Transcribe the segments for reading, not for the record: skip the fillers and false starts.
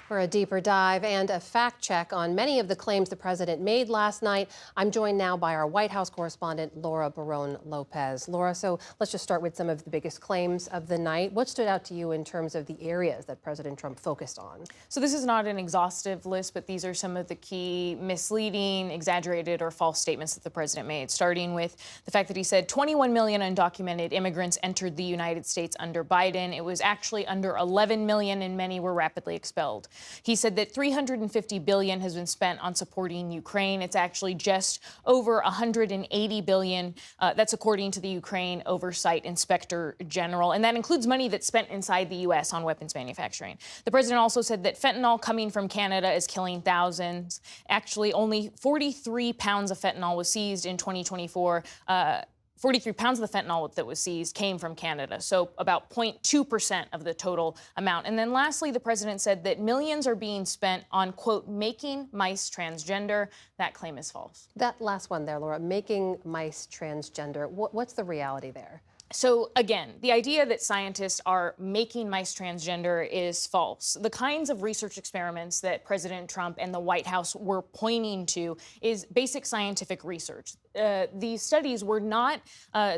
For a deeper dive and a fact check on many of the claims the president made last night, I'm joined now by our White House correspondent, Laura Barron-Lopez. Laura, so let's just start with some of the biggest claims of the night. What stood out to you in terms of the areas that President Trump focused on? So this is not an exhaustive list, but these are some of the key misleading, exaggerated, or false statements that the president made, starting with the fact that he said 21 million undocumented immigrants entered the United States under Biden. It was actually under 11 million, and many were rapidly expelled. He said that 350 billion has been spent on supporting Ukraine. It's actually just over 180 billion. That's according to the Ukraine Oversight Inspector General. And that includes money that's spent inside the U.S. on weapons manufacturing. The president also said that fentanyl coming from Canada is killing thousands. Actually, only 43 pounds of fentanyl was seized in 2024. 43 pounds of the fentanyl that was seized came from Canada, so about 0.2% of the total amount. And then lastly, the president said that millions are being spent on, quote, making mice transgender. That claim is false. That last one there, Laura, making mice transgender. What's the reality there? So again, the idea that scientists are making mice transgender is false. The kinds of research experiments that President Trump and the White House were pointing to is basic scientific research. These studies were not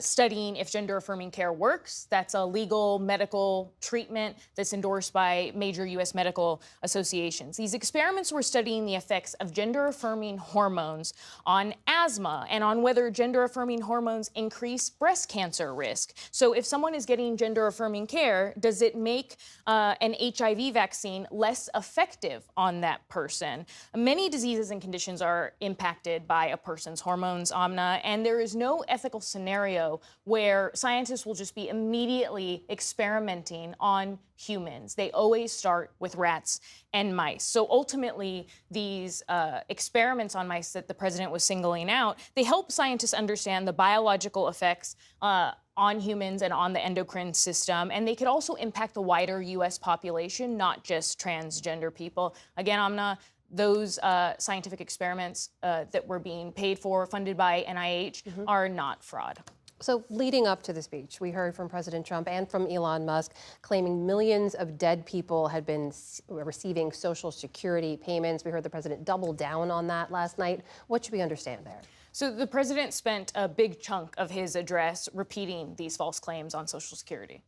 studying if gender-affirming care works. That's a legal medical treatment that's endorsed by major U.S. medical associations. These experiments were studying the effects of gender-affirming hormones on asthma and on whether gender-affirming hormones increase breast cancer risk. So if someone is getting gender-affirming care, does it make an HIV vaccine less effective on that person? Many diseases and conditions are impacted by a person's hormones, and there is no ethical scenario where scientists will just be immediately experimenting on humans. They always start with rats and mice. So ultimately, these experiments on mice that the president was singling out, they help scientists understand the biological effects on humans and on the endocrine system. And they could also impact the wider U.S. population, not just transgender people. Again, Amna, those scientific experiments that were being paid for, funded by NIH, are not fraud. So leading up to the speech, we heard from President Trump and from Elon Musk claiming millions of dead people had been receiving Social Security payments. We heard the president double down on that last night. What should we understand there? So the president spent a big chunk of his address repeating these false claims on Social Security.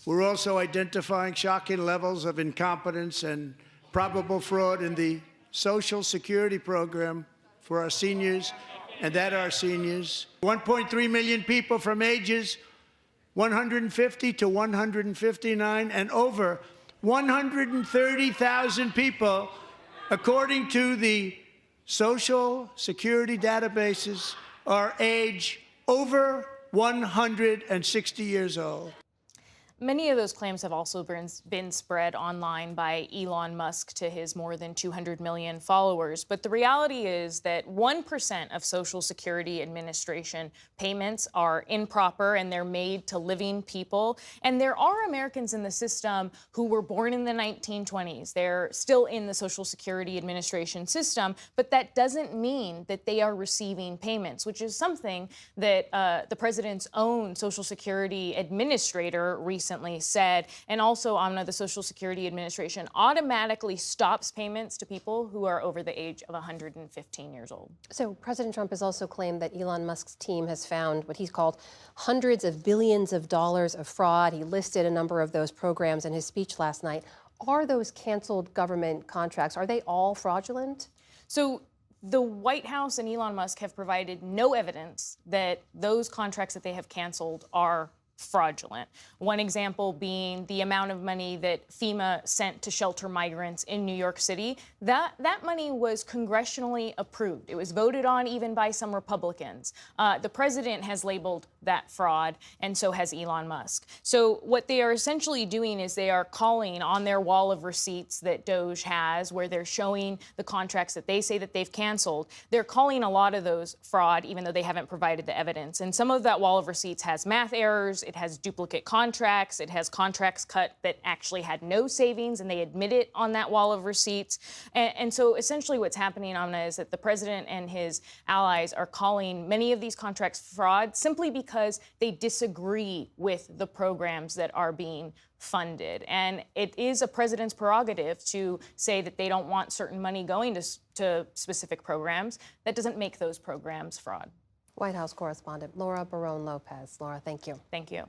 We're also identifying shocking levels of incompetence and probable fraud in the Social Security program for our seniors and that our seniors. 1.3 million people from ages 150 to 159 and over 130,000 people, according to the Social Security databases, are age over 160 years old. Many of those claims have also been spread online by Elon Musk to his more than 200 million followers. But the reality is that 1% of Social Security Administration payments are improper and they're made to living people. And there are Americans in the system who were born in the 1920s. They're still in the Social Security Administration system, but that doesn't mean that they are receiving payments, which is something that the president's own Social Security administrator recently said. And also, Amna, the Social Security Administration automatically stops payments to people who are over the age of 115 years old. So President Trump has also claimed that Elon Musk's team has found what he's called hundreds of billions of dollars of fraud. He listed a number of those programs in his speech last night. Are those canceled government contracts, are they all fraudulent? So the White House and Elon Musk have provided no evidence that those contracts that they have canceled are fraudulent. One example being the amount of money that FEMA sent to shelter migrants in New York City. That money was congressionally approved. It was voted on even by some Republicans. The president has labeled that fraud, and so has Elon Musk. So what they are essentially doing is they are calling on their wall of receipts that DOJ has, where they're showing the contracts that they say that they've canceled. They're calling a lot of those fraud, even though they haven't provided the evidence. And some of that wall of receipts has math errors, it has duplicate contracts, it has contracts cut that actually had no savings, and they admit it on that wall of receipts. And so essentially what's happening, Amna, is that the president and his allies are calling many of these contracts fraud simply because because they disagree with the programs that are being funded. And it is a president's prerogative to say that they don't want certain money going to specific programs. That doesn't make those programs fraud. White House correspondent Laura Barone Lopez. Laura, thank you. Thank you.